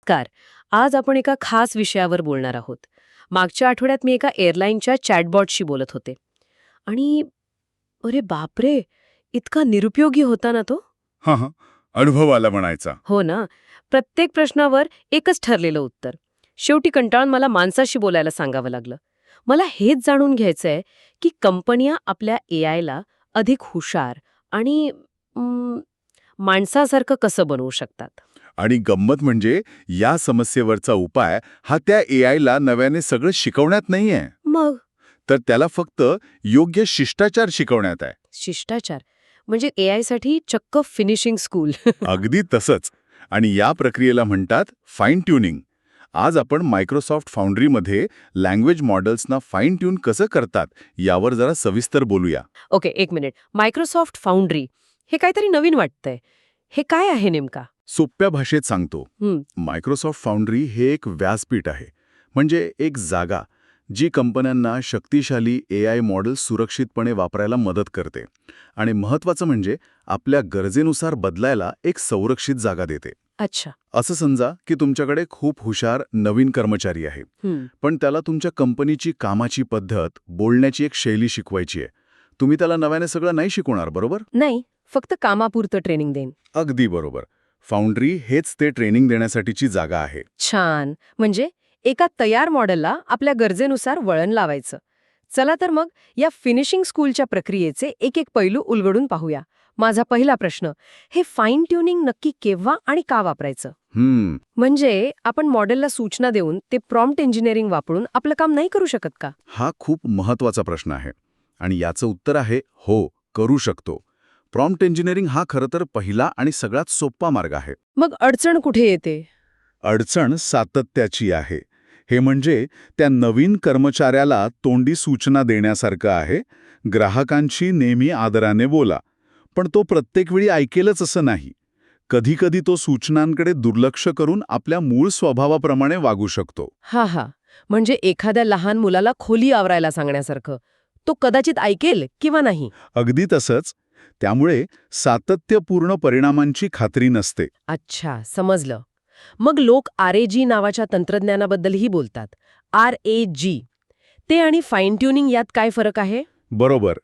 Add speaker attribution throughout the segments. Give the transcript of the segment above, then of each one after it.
Speaker 1: नमस्कार. आज आपण एका खास विषयावर बोलणार आहोत. मागच्या आठवड्यात मी एका एअरलाईनच्या चॅटबॉटशी बोलत होते. आणि अरे बापरे, इतका निरुपयोगी होता ना तो.
Speaker 2: हां हां अनुभव आला म्हणायचा.
Speaker 1: हो ना. प्रत्येक प्रश्नावर एकच ठरलेलं उत्तर. शेवटी कंटाळून मला माणसाशी बोलायला सांगावं लागलं. मला हेच जाणून घ्यायचंय की कंपन्या आपल्या एआयला अधिक हुशार आणि माणसासारखं कसं बनवू शकतात.
Speaker 2: आणि गंमत म्हणजे या समस्येवरचा उपाय हा त्या एआयला नव्याने सगळं शिकवण्यात नाहीये,
Speaker 1: मग
Speaker 2: तर त्याला फक्त योग्य शिष्टाचार शिकवण्यात आहे.
Speaker 1: शिष्टाचार म्हणजे एआय साठी चक्क फिनिशिंग स्कूल.
Speaker 2: अगदी तसंच. आणि या प्रक्रियेला म्हणतात फाईन ट्युनिंग. आज आपण मायक्रोसॉफ्ट फाउंड्रीमध्ये लँग्वेज मॉडेल्सना फाईन ट्यून कसं करतात यावर जरा सविस्तर बोलूया.
Speaker 1: ओके, एक मिनिट. मायक्रोसॉफ्ट फाउंड्री हे काहीतरी नवीन वाटतंय. हे काय आहे नेमका?
Speaker 2: सोप्या भाषेत सांगतो.
Speaker 1: हं,
Speaker 2: मायक्रोसॉफ्ट फाउंड्री हे एक व्यासपीठ आहे, म्हणजे एक जागा जी कंपन्यांना शक्तिशाली एआय मॉडेल्स सुरक्षितपणे वापरायला मदत करते आणि महत्त्वाचं म्हणजे आपल्या गरजेनुसार बदलायला एक संरक्षित जागा देते.
Speaker 1: अच्छा.
Speaker 2: असं समजा की तुमच्याकडे खूप हुशार नवीन कर्मचारी आहे,
Speaker 1: हं,
Speaker 2: पण त्याला तुमच्या कंपनीची कामाची पद्धत, बोलण्याची एक शैली शिकवायची आहे. तुम्ही त्याला नव्याने सगळं नाही शिकवणार, बरोबर?
Speaker 1: नाही, फक्त कामापुरतं ट्रेनिंग देईन.
Speaker 2: अगदी बरोबर. फाउंड्री हेच ते ट्रेनिंग देण्यासाठीची जागा आहे.
Speaker 1: छान. म्हणजे एका तयार मॉडेलला आपल्या गरजेनुसार वळण लावायचं. चला तर मग या फिनिशिंग स्कूलच्या प्रक्रियेचे एक एक पैलू उलगडून पाहूया. माझा पहिला प्रश्न, हे फाईन ट्युनिंग नक्की केव्हा आणि का वापरायचं? म्हणजे आपण मॉडेलला सूचना देऊन ते प्रॉम्प्ट इंजिनिअरिंग वापरून आपलं काम नाही करू शकत का?
Speaker 2: हा खूप महत्वाचा प्रश्न आहे आणि याचं उत्तर आहे हो, करू शकतो. प्रॉम्प्ट इंजिनिअरिंग हा खरं तर पहिला आणि सगळ्यात सोपा मार्ग आहे.
Speaker 1: मग अडचण कुठे येते?
Speaker 2: अडचण सातत्याची आहे. हे म्हणजे त्या नवीन कर्मचाऱ्याला तोंडी सूचना देण्यासारखं आहे. ग्राहकांशी नेहमी आदराने बोला, पण तो प्रत्येक वेळी ऐकेलच असं नाही. कधीकधी तो सूचनांकडे दुर्लक्ष करून आपल्या मूळ स्वभावाप्रमाणे वागू शकतो.
Speaker 1: हा, म्हणजे एखाद्या लहान मुलाला खोली आवरायला सांगण्यासारखं. तो कदाचित ऐकेल किंवा नाही.
Speaker 2: अगदी तसंच. त्यामुळे सातत्यपूर्ण परिणामांची खात्री नसते.
Speaker 1: अच्छा, समजलं. मग लोक RAG नावाच्या तंत्रज्ञानाबद्दलही बोलतात. RAG ते आणि फाईन ट्युनिंग यात काय फरक आहे?
Speaker 2: बरोबर.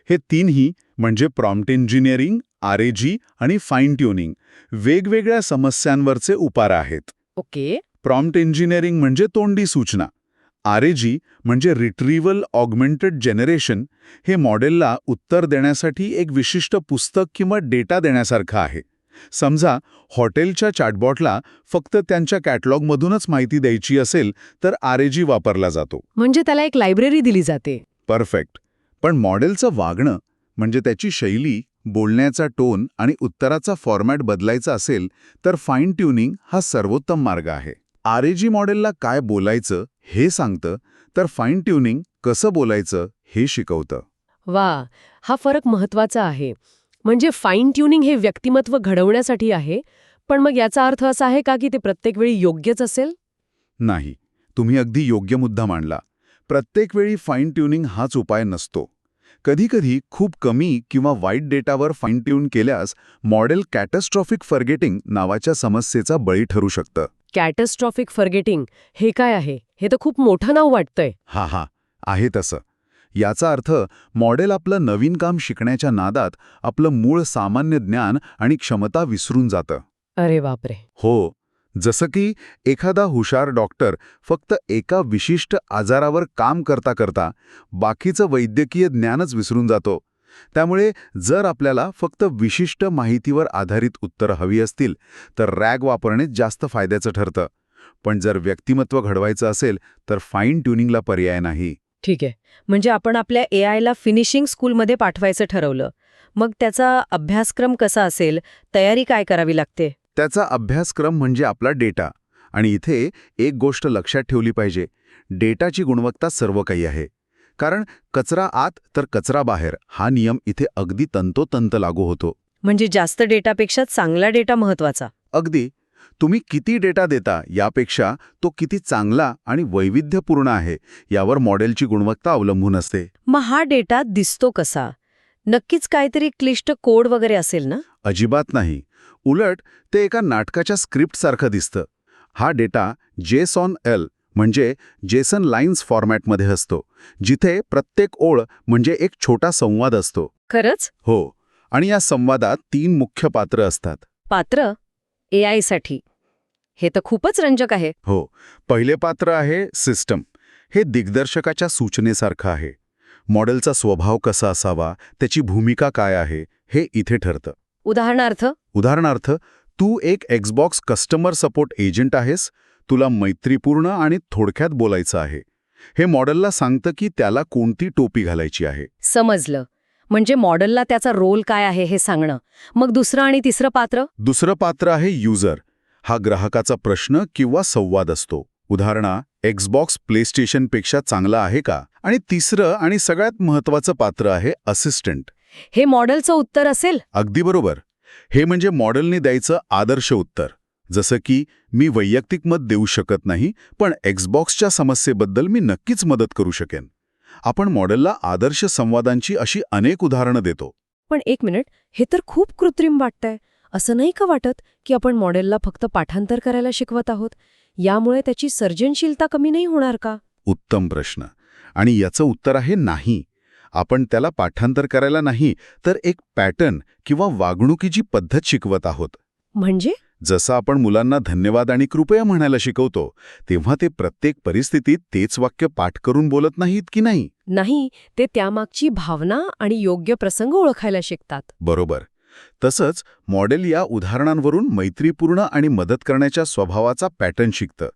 Speaker 2: हे तीनही म्हणजे प्रॉम्प्ट इंजिनिअरिंग, RAG आणि फाईन ट्युनिंग वेगवेगळ्या समस्यांवरचे उपाय आहेत.
Speaker 1: ओके.
Speaker 2: प्रॉम्प्ट इंजिनिअरिंग म्हणजे तोंडी सूचना. RAG म्हणजे रिट्रीव्हल ऑगमेंटेड जनरेशन. हे मॉडेलला उत्तर देण्यासाठी एक विशिष्ट पुस्तक किंवा डेटा देण्यासारखं आहे. समजा हॉटेलच्या चॅटबॉटला फक्त त्यांच्या कॅटलॉगमधूनच माहिती द्यायची असेल तर RAG वापरला जातो.
Speaker 1: म्हणजे त्याला एक लायब्ररी दिली जाते.
Speaker 2: परफेक्ट. पण मॉडेलचं वागणं म्हणजे त्याची शैली, बोलण्याचा टोन आणि उत्तराचा फॉर्मॅट बदलायचा असेल तर फाईन ट्युनिंग हा सर्वोत्तम मार्ग आहे. RAG मॉडेलला काय बोलायचं हे सांगतं, तर फाईन ट्युनिंग कसं बोलायचं हे शिकवतं.
Speaker 1: वा, हा फरक महत्वाचा आहे. म्हणजे फाईन ट्युनिंग हे व्यक्तिमत्व घडवण्यासाठी आहे, पण मग याचा अर्थ असा आहे का की ते प्रत्येक वेळी योग्यच असेल?
Speaker 2: नाही, तुम्ही अगदी योग्य मुद्दा मांडला. प्रत्येक वेळी फाईन ट्युनिंग हाच उपाय नसतो. कधीकधी खूप कमी किंवा वाईट डेटावर फाईन ट्यून केल्यास मॉडेल कॅटस्ट्रॉफिक फॉरगेटिंग नावाच्या समस्येचा बळी ठरू शकतं.
Speaker 1: कॅटस्ट्रॉफिक फॉरगेटिंग हे काय आहे? हे तर खूप मोठं नाव वाटतंय.
Speaker 2: हा, आहे तसं. याचा अर्थ मॉडेल आपलं नवीन काम शिकण्याच्या नादात आपलं मूळ सामान्य ज्ञान आणि क्षमता विसरून जातं.
Speaker 1: अरे बापरे.
Speaker 2: हो, जसं की एखादा हुशार डॉक्टर फक्त एका विशिष्ट आजारावर काम करता करता बाकीचं वैद्यकीय ज्ञानच विसरून जातो. त्यामुळे जर आपल्याला फक्त विशिष्ट माहितीवर आधारित उत्तरं हवी असतील तर रॅग वापरणे जास्त फायद्याचं ठरतं. पण जर व्यक्तिमत्व घडवायचं असेल तर फाईन ट्युनिंगला पर्याय नाही.
Speaker 1: ठीक आहे. म्हणजे आपण आपल्या एआयला फिनिशिंग स्कूलमध्ये पाठवायचं ठरवलं. मग त्याचा अभ्यासक्रम कसा असेल? तयारी काय करावी लागते?
Speaker 2: त्याचा अभ्यासक्रम म्हणजे आपला डेटा. आणि इथे एक गोष्ट लक्षात ठेवली पाहिजे, डेटाची गुणवत्ता सर्व काही आहे. कारण कचरा आत तर कचरा बाहेर हा नियम इथे अगदी तंतोतंत लागू होतो.
Speaker 1: म्हणजे जास्त डेटापेक्षा चांगला डेटा महत्वाचा.
Speaker 2: अगदी. तुम्ही किती डेटा देता यापेक्षा तो किती चांगला आणि वैविध्यपूर्ण आहे यावर मॉडेलची गुणवत्ता अवलंबून असते.
Speaker 1: मग हा डेटा दिसतो कसा? नक्कीच काहीतरी क्लिष्ट कोड वगैरे असेल ना?
Speaker 2: अजिबात नाही. उलट ते एका नाटकाच्या स्क्रिप्टसारखं दिसतं. हा डेटा JSON-L म्हणजे जेसन लाईन्स फॉर्मॅटमध्ये असतो, जिथे प्रत्येक ओळ म्हणजे एक छोटा संवाद असतो.
Speaker 1: खरंच?
Speaker 2: हो, आणि या संवादात 3 मुख्य पात्र असतात.
Speaker 1: पात्र AI साठी हे तर खूपच रंजक आहे.
Speaker 2: हो, पहिले पात्र आहे सिस्टम. हे दिग्दर्शकाच्या सूचनेसारखं आहे. मॉडेलचा स्वभाव कसा असावा, त्याची भूमिका काय आहे, हे इथे ठरतं.
Speaker 1: उदाहरणार्थ
Speaker 2: तू एक Xbox कस्टमर सपोर्ट एजंट आहेस, तुला मैत्रीपूर्ण आणि थोडक्यात बोलायचं आहे. हे मॉडेलला सांगतं की त्याला कोणती टोपी घालायची आहे.
Speaker 1: समजलं. म्हणजे मॉडेलला त्याचा रोल काय आहे हे सांगणं. मग दुसरं आणि तिसरं पात्र?
Speaker 2: दुसरं पात्र आहे युजर. हा ग्राहकाचा प्रश्न किंवा संवाद असतो. Xbox प्लेस्टेशनपेक्षा चांगला आहे का? आणि तिसरं आणि सगळ्यात महत्त्वाचं पात्र आहे असिस्टंट.
Speaker 1: हे मॉडेलचं उत्तर असेल?
Speaker 2: अगदी बरोबर. हे म्हणजे मॉडेलने द्यायचं आदर्श उत्तर. जसं की मी वैयक्तिक मत देऊ शकत नाही, पण Xboxच्या समस्येबद्दल मी नक्कीच मदत करू शकेन. आपण मॉडेलला आदर्श संवादांची अशी अनेक उदाहरणं देतो.
Speaker 1: पण एक मिनिट, हे तर खूप कृत्रिम वाटतंय. असं नाही का वाटत की आपण मॉडेलला फक्त पाठांतर करायला शिकवत आहोत? यामुळे त्याची सर्जनशीलता कमी नाही होणार का?
Speaker 2: उत्तम प्रश्न. आणि याचं उत्तर आहे नाही. आपण त्याला पाठांतर करायला नाही, तर एक पॅटर्न किंवा वागणुकीची पद्धत शिकवत आहोत.
Speaker 1: म्हणजे?
Speaker 2: जसं आपण मुलांना धन्यवाद आणि कृपया म्हणायला शिकवतो, तेव्हा ते प्रत्येक परिस्थितीत तेच वाक्य पाठ करून बोलत नाहीत की नाही?
Speaker 1: नाही, ते त्यामागची भावना आणि योग्य प्रसंग ओळखायला शिकतात.
Speaker 2: बरोबर. तसंच मॉडेल या उदाहरणांवरून मैत्रीपूर्ण आणि मदत करण्याच्या स्वभावाचा पॅटर्न शिकतं.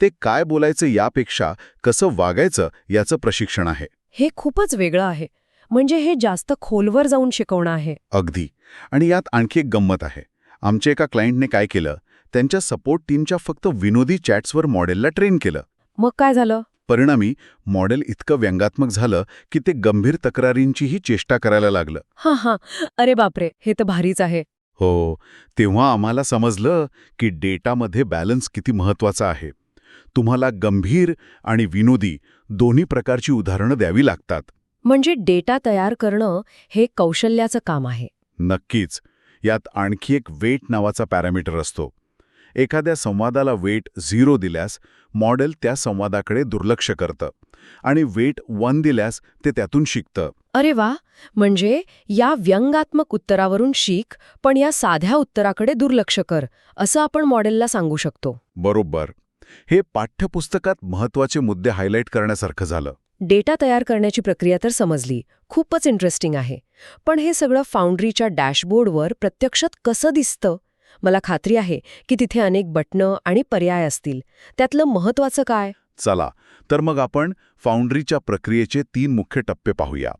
Speaker 2: ते काय बोलायचं यापेक्षा कसं वागायचं याचं प्रशिक्षण आहे.
Speaker 1: हे खूपच वेगळं आहे. म्हणजे हे जास्त खोलवर जाऊन शिकवणं आहे.
Speaker 2: अगदी. आणि यात आणखी एक गंमत आहे. आमच्या एका क्लायंटने काय केलं, त्यांच्या सपोर्ट टीमच्या फक्त विनोदी चॅट्सवर मॉडेलला ट्रेन केलं.
Speaker 1: मग काय झालं?
Speaker 2: परिणामी मॉडेल इतकं व्यंगात्मक झालं की ते गंभीर तक्रारींचीही चेष्टा करायला लागलं.
Speaker 1: हां. अरे बापरे, हे तर भारीच आहे.
Speaker 2: हो, तेव्हा आम्हाला समजलं की डेटामध्ये बॅलन्स किती महत्वाचा आहे. तुम्हाला गंभीर आणि विनोदी दोन्ही प्रकारची उदाहरणं द्यावी लागतात.
Speaker 1: म्हणजे डेटा तयार करणं हे कौशल्याचं काम आहे.
Speaker 2: नक्कीच. यात आणखी एक वेट नावाचा पॅरामीटर असतो. एखाद्या संवादाला वेट 0 दिल्यास मॉडेल त्या संवादाकडे दुर्लक्ष करतं आणि वेट 1 दिल्यास ते त्यातून शिकतं.
Speaker 1: अरे वा, म्हणजे या व्यंगात्मक उत्तरावरून शिक, पण या साध्या उत्तराकडे दुर्लक्ष कर, असं आपण मॉडेलला सांगू शकतो.
Speaker 2: बरोबर. हे पाठ्यपुस्तकात महत्त्वाचे मुद्दे हायलाईट करण्यासारखं झालं.
Speaker 1: डेटा तयार करण्याची प्रक्रिया तर समजली, खूपच इंटरेस्टिंग आहे. पण हे सगळं फाउंड्रीच्या डॅशबोर्डवर प्रत्यक्षात कसं दिसतं? मला खात्री आहे की तिथे अनेक बटणं आणि पर्याय असतील. त्यातलं महत्त्वाचं काय?
Speaker 2: चला, तर मग आपण फाउंड्रीच्या प्रक्रियेचे 3 मुख्य टप्पे पाहूया.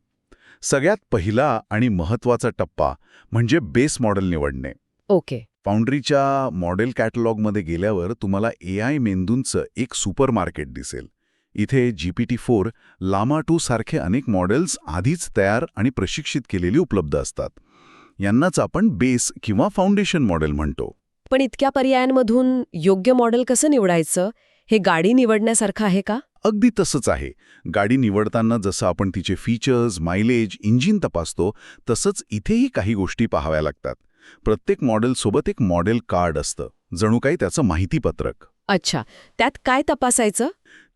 Speaker 2: सगळ्यात पहिला आणि महत्त्वाचा टप्पा म्हणजे बेस मॉडेल निवडणे.
Speaker 1: ओके.
Speaker 2: फाउंड्रीच्या मॉडेल कॅटलॉगमध्ये गेल्यावर तुम्हाला AI मेंदूंचं एक सुपर मार्केट दिसेल. इथे GPT-4, लामा 2 सारखे अनेक मॉडेल्स आधीच तयार आणि प्रशिक्षित केलेली उपलब्ध असतात. यांनाच आपण बेस किंवा फाउंडेशन मॉडेल म्हणतो.
Speaker 1: पण इतक्या पर्यायांमधून योग्य मॉडेल कसं निवडायचं? हे गाडी निवडण्यासारखं आहे का?
Speaker 2: अगदी तसंच आहे. गाडी निवडताना जसं आपण तिचे फीचर्स, मायलेज, इंजिन तपासतो, तसंच इथेही काही गोष्टी पाहाव्या लागतात. प्रत्येक मॉडेलसोबत एक मॉडेल कार्ड असतं, जणू काही त्याचं माहितीपत्रक.
Speaker 1: अच्छा, त्यात काय तपासायचं?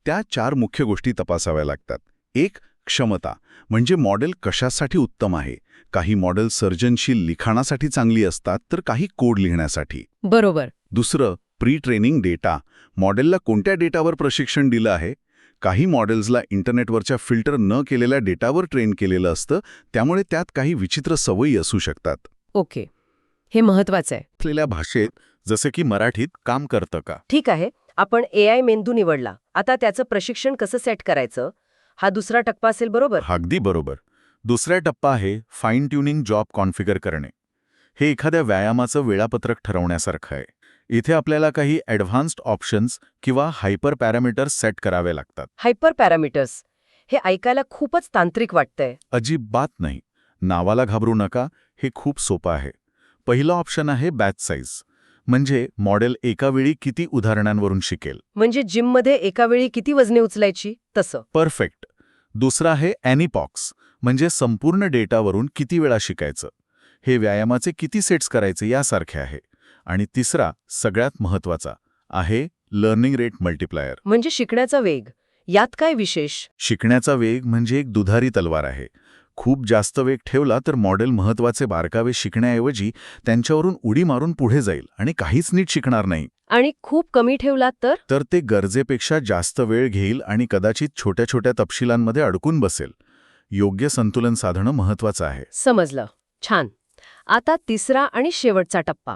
Speaker 2: त्या 4 मुख्य गोष्टी तपासाव्या लागतात. 1. क्षमता, म्हणजे मॉडेल कशासाठी उत्तम आहे. काही मॉडेल सर्जनशील लिखाणासाठी चांगली असतात, तर काही कोड लिहिण्यासाठी.
Speaker 1: बरोबर.
Speaker 2: दुसरं, प्री ट्रेनिंग डेटा, मॉडेलला कोणत्या डेटावर प्रशिक्षण दिलं आहे. काही मॉडेल्सला इंटरनेटवरच्या फिल्टर न केलेल्या डेटावर ट्रेन केलेलं असतं, त्यामुळे त्यात काही विचित्र सवयी असू शकतात.
Speaker 1: ओके, हे महत्वाचं आहे.
Speaker 2: असलेल्या भाषेत, जसे की मराठीत, काम करतं का?
Speaker 1: ठीक आहे, आपण AI मेंदू निवडला. आता त्याचं प्रशिक्षण कसं सेट करायचं? हा दुसरा टप्पा असेल, बरोबर?
Speaker 2: अगदी बरोबर. दुसरा टप्पा आहे फाईन ट्युनिंग जॉब कॉन्फिगर करणे. हे एखाद्या व्यायामाचं वेळापत्रक ठरवण्यासारखं आहे. इथे आपल्याला काही ॲडव्हान्स्ड ऑप्शन्स किंवा हायपर पॅरामीटर्स सेट करावे लागतात.
Speaker 1: हायपर पॅरामीटर्स, हे ऐकायला खूपच तांत्रिक वाटतंय.
Speaker 2: अजिबात नाही. नावाला घाबरू नका, हे खूप सोपं आहे. पहिलं ऑप्शन आहे बॅच साईज, म्हणजे मॉडेल एका वेळी किती उदाहरणांवरून शिकेल.
Speaker 1: म्हणजे जिममध्ये एका वेळी किती वजने उचलायची तसं.
Speaker 2: परफेक्ट. दुसरं आहे ॲनिपॉक्स, म्हणजे संपूर्ण डेटावरून किती वेळा शिकायचं. हे व्यायामाचे किती सेट्स करायचे यासारखे आहे. आणि तिसरा, सगळ्यात महत्त्वाचा, आहे लर्निंग रेट मल्टिप्लायर.
Speaker 1: म्हणजे शिकण्याचा वेग. यात काय विशेष?
Speaker 2: शिकण्याचा वेग म्हणजे एक दुधारी तलवार आहे. खूप जास्त वेग ठेवला तर मॉडेल महत्वाचे बारकावे शिकण्याऐवजी त्यांच्यावरून उडी मारून पुढे जाईल आणि काहीच नीट शिकणार नाही.
Speaker 1: आणि खूप कमी ठेवलात तर?
Speaker 2: ते गरजेपेक्षा जास्त वेळ घेईल आणि कदाचित छोट्या छोट्या तपशिलांमध्ये अडकून बसेल. योग्य संतुलन साधणं महत्वाचं आहे.
Speaker 1: समजलं. छान. आता तिसरा आणि शेवटचा टप्पा.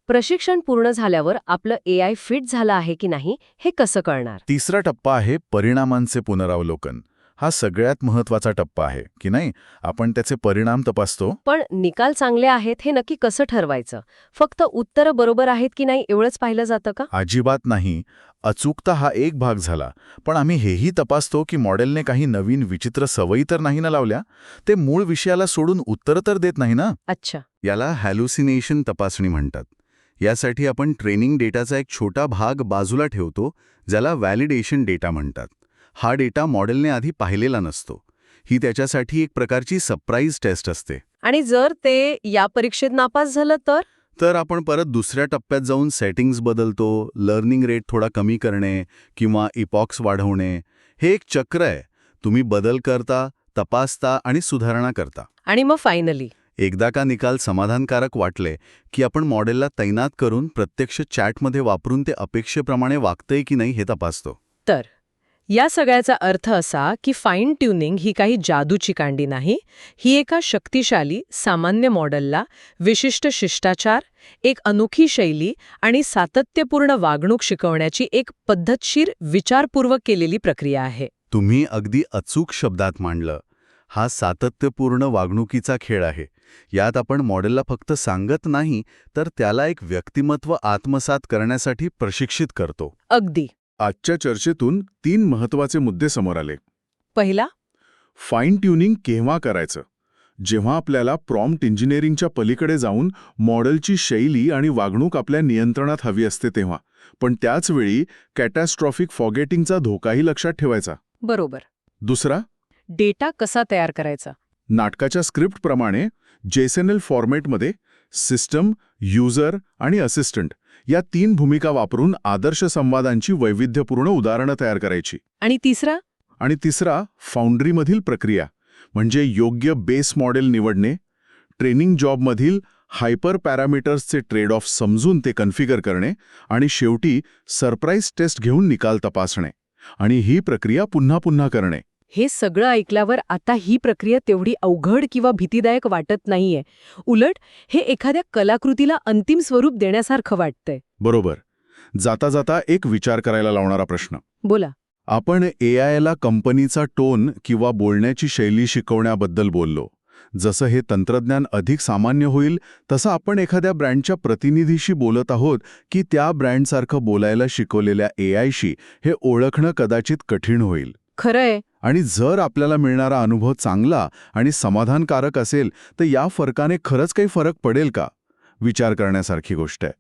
Speaker 1: प्रशिक्षण पूर्ण झाल्यावर आपलं AI फिट झालं आहे की नाही हे कसं कळणार?
Speaker 2: तिसरा टप्पा आहे परिणामांचे पुनरावलोकन. हा सगळ्यात महत्वाचा टप्पा आहे की नाही. आपण त्याचे परिणाम तपासतो.
Speaker 1: पण निकाल चांगले आहेत हे नक्की कसं ठरवायचं? फक्त उत्तरं बरोबर आहेत की नाही एवढंच पाहिलं जातं का?
Speaker 2: अजिबात नाही. अचूकता हा एक भाग झाला, पण आम्ही हेही तपासतो की मॉडेलने काही नवीन विचित्र सवयी तर नाही ना लावल्या. ते मूळ विषयाला सोडून उत्तरं तर देत नाही ना.
Speaker 1: अच्छा.
Speaker 2: याला हॅल्युसिनेशन तपासणी म्हणतात. यासाठी आपण ट्रेनिंग डेटाचा एक छोटा भाग बाजूला ठेवतो, ज्याला व्हॅलिडेशन डेटा म्हणतात. हा डेटा मॉडेलने आधी पाहिलेला नसतो. ही त्याच्यासाठी एक प्रकारची सरप्राईज टेस्ट असते.
Speaker 1: आणि जर ते या परीक्षेत नापास झालं तर?
Speaker 2: आपण परत दुसऱ्या टप्प्यात जाऊन सेटिंग्ज बदलतो. लर्निंग रेट थोडा कमी करणे किंवा इपॉक्स वाढवणे. हे एक चक्र आहे. तुम्ही बदल करता, तपासता आणि सुधारणा करता.
Speaker 1: आणि मग फायनली
Speaker 2: एकदा का निकाल समाधानकारक वाटले की आपण मॉडेलला तैनात करून प्रत्यक्ष चॅटमध्ये वापरून ते अपेक्षेप्रमाणे वागतंय की नाही हे तपासतो.
Speaker 1: तर या सगळ्याचा अर्थ असा की फाईन ट्युनिंग ही काही जादूची कांडी नाही. ही एका शक्तिशाली सामान्य मॉडेलला विशिष्ट शिष्टाचार, एक अनोखी शैली आणि सातत्यपूर्ण वागणूक शिकवण्याची एक पद्धतशीर विचारपूर्वक केलेली प्रक्रिया आहे.
Speaker 2: तुम्ही अगदी अचूक शब्दात मांडलं. हा सातत्यपूर्ण वागणुकीचा खेळ आहे. यात आपण मॉडेलला फक्त सांगत नाही, तर त्याला एक व्यक्तिमत्व आत्मसात करण्यासाठी प्रशिक्षित करतो.
Speaker 1: अगदी.
Speaker 2: आजच्या चर्चेतून 3 महत्वाचे मुद्दे समोर आले.
Speaker 1: पहिला,
Speaker 2: फाईन ट्युनिंग केव्हा करायचं? जेव्हा आपल्याला प्रॉम्प्ट इंजिनिअरिंगच्या पलीकडे जाऊन मॉडेलची शैली आणि वागणूक आपल्या नियंत्रणात हवी असते तेव्हा. पण त्याचवेळी कॅटॅस्ट्रॉफिक फॉगेटिंगचा धोकाही लक्षात ठेवायचा.
Speaker 1: बरोबर.
Speaker 2: दुसरा,
Speaker 1: डेटा कसा तयार करायचा?
Speaker 2: नाटकाच्या स्क्रिप्टप्रमाणे JSON फॉर्मॅटमध्ये सिस्टम, युजर आणि असिस्टंट या 3 भूमिका वापरून आदर्श संवादांची वैविध्यपूर्ण उदाहरणं तयार करायची.
Speaker 1: आणि तिसरा, फाउंड्रीमधील प्रक्रिया म्हणजे योग्य बेस मॉडेल निवडणे, ट्रेनिंग जॉबमधील हायपर पॅरामीटर्सचे ट्रेड ऑफ समजून ते कन्फिगर करणे आणि शेवटी सरप्राईज टेस्ट घेऊन निकाल तपासणे. आणि ही प्रक्रिया पुन्हा पुन्हा करणे. हे सगळं ऐकल्यावर आता ही प्रक्रिया तेवढी अवघड किंवा भीतीदायक वाटत नाहीये. उलट हे एखाद्या कलाकृतीला अंतिम स्वरूप देण्यासारखं वाटतंय.
Speaker 2: बरोबर. जाता जाता एक विचार करायला लावणारा प्रश्न.
Speaker 1: बोला.
Speaker 2: आपण AIला कंपनीचा टोन किंवा बोलण्याची शैली शिकवण्याबद्दल बोललो. जसं हे तंत्रज्ञान अधिक सामान्य होईल तसं आपण एखाद्या ब्रँडच्या प्रतिनिधीशी बोलत आहोत की त्या ब्रँडसारखं बोलायला शिकवलेल्या AIशी हे ओळखणं कदाचित कठीण होईल.
Speaker 1: खरंय.
Speaker 2: आणि जर आपल्याला मिळणारा अनुभव चांगला आणि समाधानकारक असेल तर या फरकाने खरंच काही फरक पडेल का? विचार करण्यासारखी गोष्ट आहे.